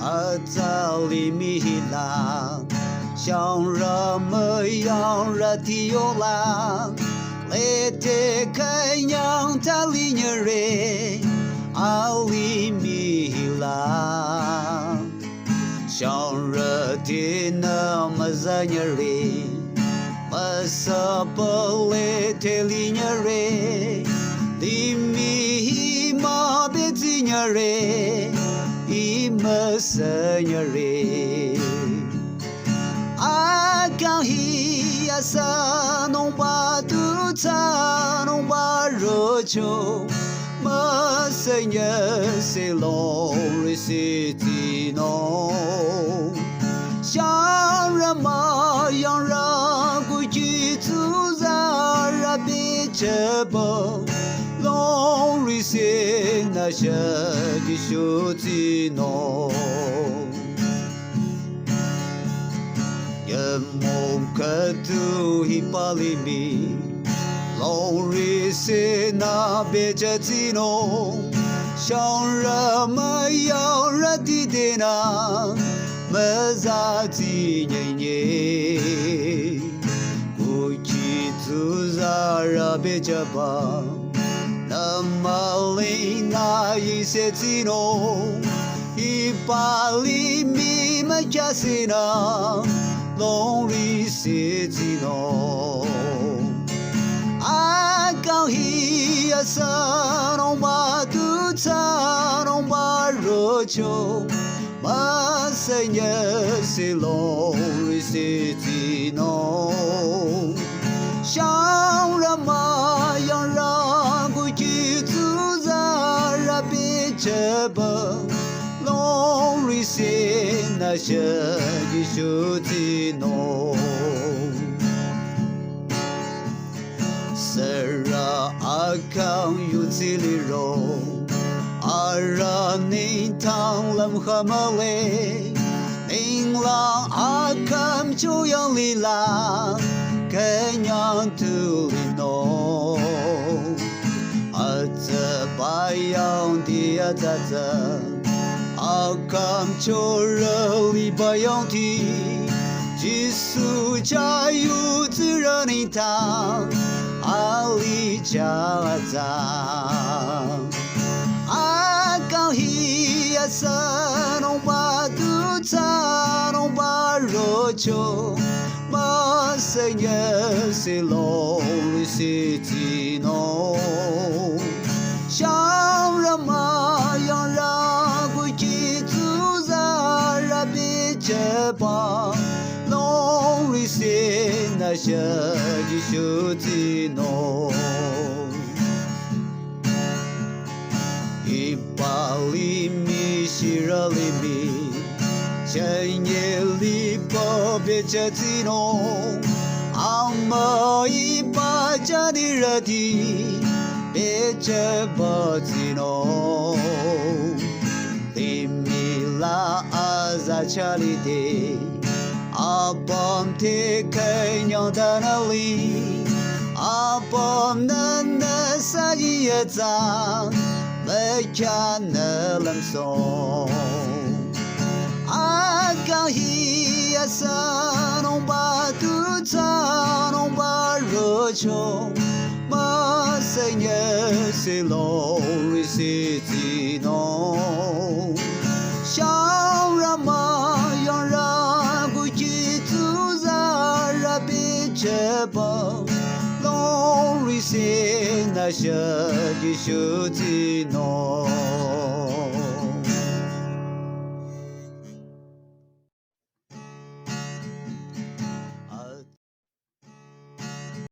阿扎里米拉，像人们样热的游览，来得看样他里尼人，阿里米拉，像热的那么在尼人。Masa pelete linyare Dimi ma betinyare Imasanyare Akan hiasa nomba tuta nomba rocho Masanya selong resitino 像人嘛样人规矩自然热别这帮龙瑞些那些的手机弄人梦可度一把里米龙瑞些那别这机弄像人嘛样人的的那Mezati nyenye Kuchi tuzara bejaba Namalina yisetino Ipali mi majasina Lonely setino Akang hiasa Nomba tuta Nomba rocho Masanya silong risitino 像人嘛样人规矩自在热别这帮龙瑞些那些的手机弄 Sera akan yutiliro Ara ni tang lam hamale Ning lang akam chuyang lila Kenyang tulino Ata bayang dia tata Akam chora li bayang ti Jisu jayu zira ni tang Ali jazang Akang hiasa nomba tuta nomba rocho Masanya silong risitino 像人嘛样人规矩自在热别这帮龙瑞些那些的手机弄 Ipali mi shirali mi Chanye li po becetino Amma ipa jadi rati Becebatino Limila aza charite Abam te kenyang tanali Abam nana sayiyatang Mekana lamsong Akang hiasa nomba tuta nomba rocho Masanya silong risitino 像人嘛样人规矩自在热别这帮龙瑞些那些的手机弄